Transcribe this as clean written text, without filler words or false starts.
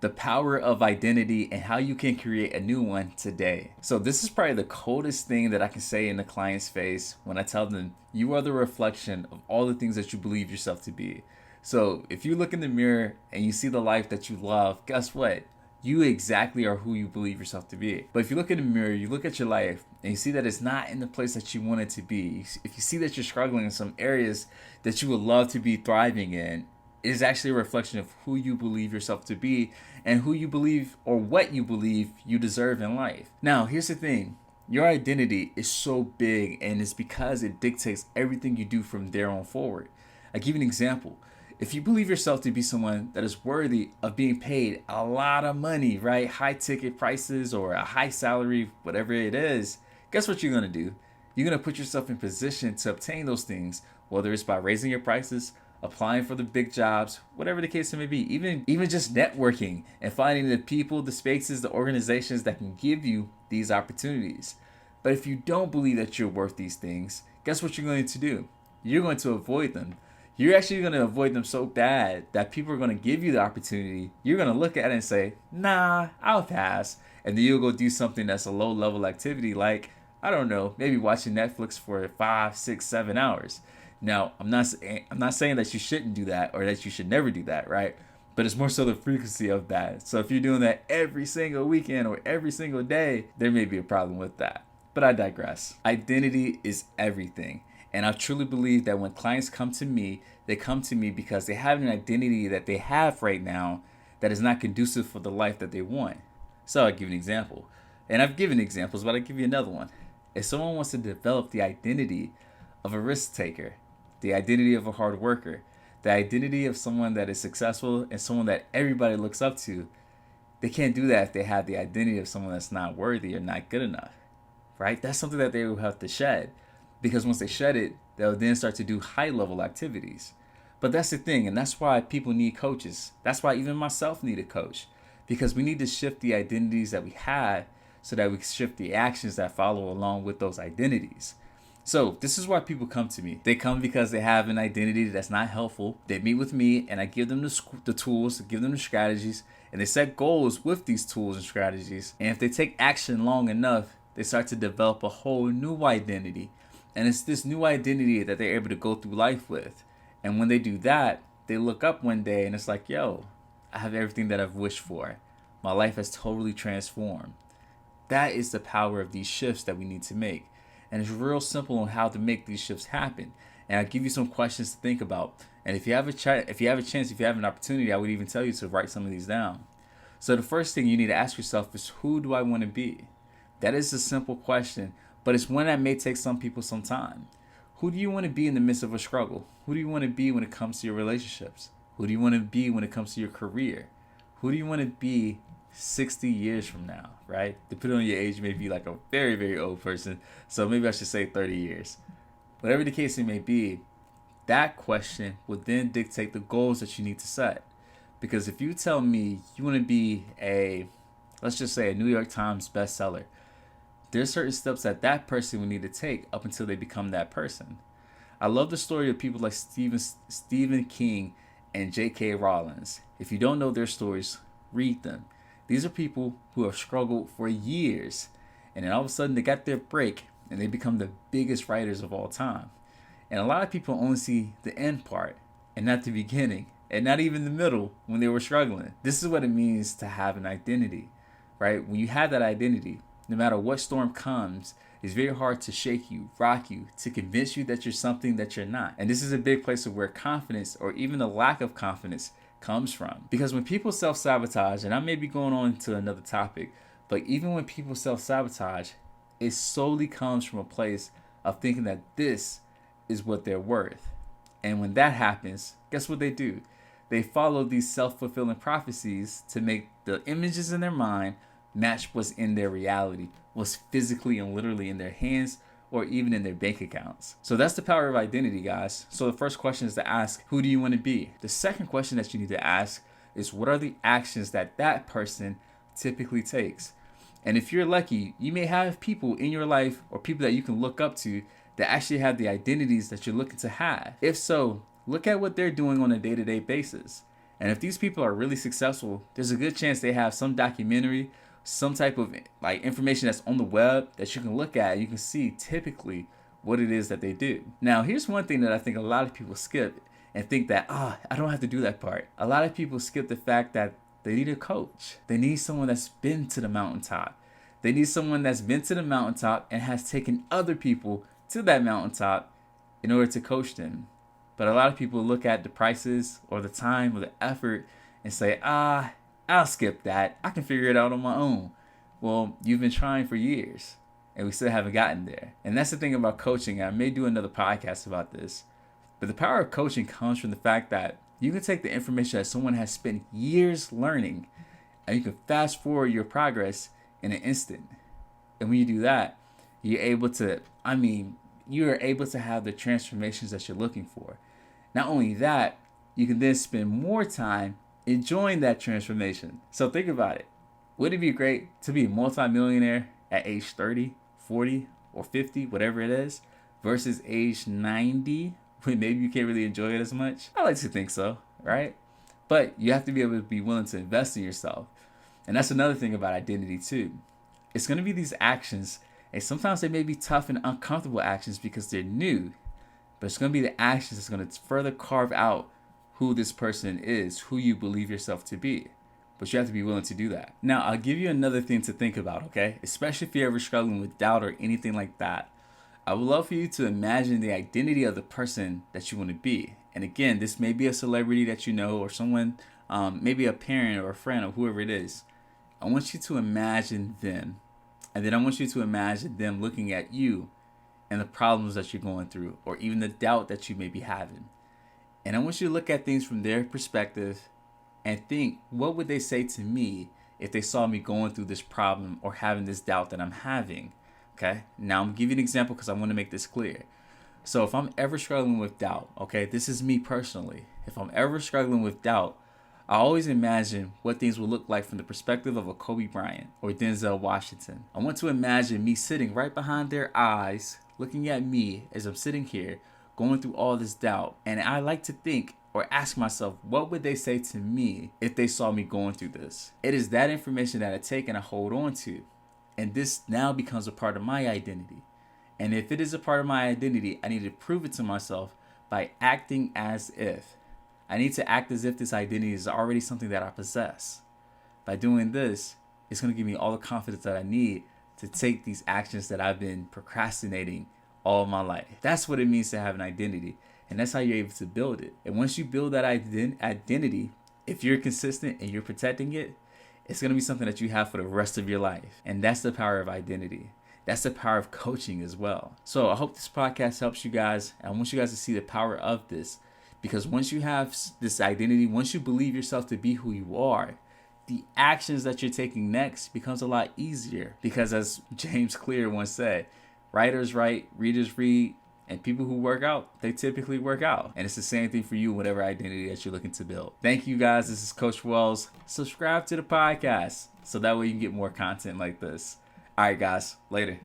the power of identity and how you can create a new one today. So this is probably the coldest thing that I can say in the client's face when I tell them you are the reflection of all the things that you believe yourself to be. So if you look in the mirror and you see the life that you love, guess what? You exactly are who you believe yourself to be. But if you look in the mirror, you look at your life and you see that it's not in the place that you want it to be. If you see that you're struggling in some areas that you would love to be thriving in, it is actually a reflection of who you believe yourself to be and who you believe or what you believe you deserve in life. Now, here's the thing. Your identity is so big, and it's because it dictates everything you do from there on forward. I'll give you an example. If you believe yourself to be someone that is worthy of being paid a lot of money, right? High ticket prices or a high salary, whatever it is, guess what you're going to do? You're going to put yourself in position to obtain those things, whether it's by raising your prices, applying for the big jobs, whatever the case may be, even just networking and finding the people, the spaces, the organizations that can give you these opportunities. But if you don't believe that you're worth these things, guess what you're going to do? You're going to avoid them. You're actually going to avoid them so bad that people are going to give you the opportunity. You're going to look at it and say, nah, I'll pass. And then you'll go do something that's a low level activity like, I don't know, maybe watching Netflix for 5, 6, 7 hours. Now, I'm not saying that you shouldn't do that or that you should never do that, right? But it's more so the frequency of that. So if you're doing that every single weekend or every single day, there may be a problem with that. But I digress. Identity is everything. And I truly believe that when clients come to me, they come to me because they have an identity that they have right now that is not conducive for the life that they want. So I'll give you an example. And I've given examples, but I'll give you another one. If someone wants to develop the identity of a risk taker, the identity of a hard worker, the identity of someone that is successful and someone that everybody looks up to, they can't do that if they have the identity of someone that's not worthy or not good enough, right? That's something that they will have to shed, because once they shed it, they'll then start to do high level activities. But that's the thing, and that's why people need coaches. That's why even myself need a coach, because we need to shift the identities that we have so that we can shift the actions that follow along with those identities. So this is why people come to me. They come because they have an identity that's not helpful. They meet with me and I give them the tools, give them the strategies, and they set goals with these tools and strategies. And if they take action long enough, they start to develop a whole new identity. And it's this new identity that they're able to go through life with. And when they do that, they look up one day and it's like, yo, I have everything that I've wished for. My life has totally transformed. That is the power of these shifts that we need to make. And it's real simple on how to make these shifts happen. And I'll give you some questions to think about. And if you have an opportunity, I would even tell you to write some of these down. So the first thing you need to ask yourself is, who do I want to be? That is a simple question, but it's one that may take some people some time. Who do you want to be in the midst of a struggle? Who do you want to be when it comes to your relationships? Who do you want to be when it comes to your career? Who do you want to be 60 years from now, right? Depending on your age, you may be like a very, very old person. So maybe I should say 30 years. Whatever the case it may be, that question will then dictate the goals that you need to set. Because if you tell me you want to be let's just say a New York Times bestseller, there's certain steps that person will need to take up until they become that person. I love the story of people like Stephen King and J.K. Rowling. If you don't know their stories, read them. These are people who have struggled for years, and then all of a sudden they got their break and they become the biggest writers of all time. And a lot of people only see the end part and not the beginning, and not even the middle when they were struggling. This is what it means to have an identity, right? When you have that identity, no matter what storm comes, it's very hard to shake you, rock you, to convince you that you're something that you're not. And this is a big place of where confidence, or even the lack of confidence, comes from. Because when people self-sabotage, and I may be going on to another topic, but even when people self-sabotage, it solely comes from a place of thinking that this is what they're worth. And when that happens, guess what they do? They follow these self-fulfilling prophecies to make the images in their mind match what's in their reality, what's physically and literally in their hands or even in their bank accounts. So that's the power of identity, guys. So the first question is to ask, who do you want to be? The second question that you need to ask is, what are the actions that person typically takes? And if you're lucky, you may have people in your life or people that you can look up to that actually have the identities that you're looking to have. If so, look at what they're doing on a day-to-day basis And if these people are really successful, there's a good chance they have some documentary, some type of like information that's on the web that you can look at. And you can see typically what it is that they do. Now, here's one thing that I think a lot of people skip and think that, I don't have to do that part. A lot of people skip the fact that they need a coach. They need someone that's been to the mountaintop. They need someone that's been to the mountaintop and has taken other people to that mountaintop in order to coach them. But a lot of people look at the prices or the time or the effort and say, I'll skip that. I can figure it out on my own. Well, you've been trying for years and we still haven't gotten there. And that's the thing about coaching. I may do another podcast about this. But the power of coaching comes from the fact that you can take the information that someone has spent years learning and you can fast forward your progress in an instant. And when you do that, you're able to have the transformations that you're looking for. Not only that, you can then spend more time enjoying that transformation. So think about it. Would it be great to be a multimillionaire at age 30, 40, or 50, whatever it is, versus age 90, when maybe you can't really enjoy it as much? I like to think so, right? But you have to be able to be willing to invest in yourself. And that's another thing about identity too. It's going to be these actions, and sometimes they may be tough and uncomfortable actions because they're new. But it's going to be the actions that's going to further carve out who this person is, who you believe yourself to be. But you have to be willing to do that. Now, I'll give you another thing to think about, okay? Especially if you're ever struggling with doubt or anything like that. I would love for you to imagine the identity of the person that you want to be. And again, this may be a celebrity that you know or someone, maybe a parent or a friend or whoever it is. I want you to imagine them. And then I want you to imagine them looking at you and the problems that you're going through, or even the doubt that you may be having. And I want you to look at things from their perspective and think, what would they say to me if they saw me going through this problem or having this doubt that I'm having? Okay, now I'm going to give you an example because I want to make this clear. So if I'm ever struggling with doubt, okay, this is me personally. If I'm ever struggling with doubt, I always imagine what things will look like from the perspective of a Kobe Bryant or Denzel Washington. I want to imagine me sitting right behind their eyes, looking at me as I'm sitting here, going through all this doubt. And I like to think or ask myself, what would they say to me if they saw me going through this? It is that information that I take and I hold on to. And this now becomes a part of my identity. And if it is a part of my identity, I need to prove it to myself by acting as if. I need to act as if this identity is already something that I possess. By doing this, it's going to give me all the confidence that I need to take these actions that I've been procrastinating all my life. That's what it means to have an identity. And that's how you're able to build it. And once you build that identity, if you're consistent and you're protecting it, it's going to be something that you have for the rest of your life. And that's the power of identity. That's the power of coaching as well. So I hope this podcast helps you guys. And I want you guys to see the power of this. Because once you have this identity, once you believe yourself to be who you are, the actions that you're taking next becomes a lot easier. Because as James Clear once said, writers write, readers read, and people who work out, they typically work out. And it's the same thing for you, whatever identity that you're looking to build. Thank you guys. This is Coach Wells. Subscribe to the podcast so that way you can get more content like this. All right, guys. Later.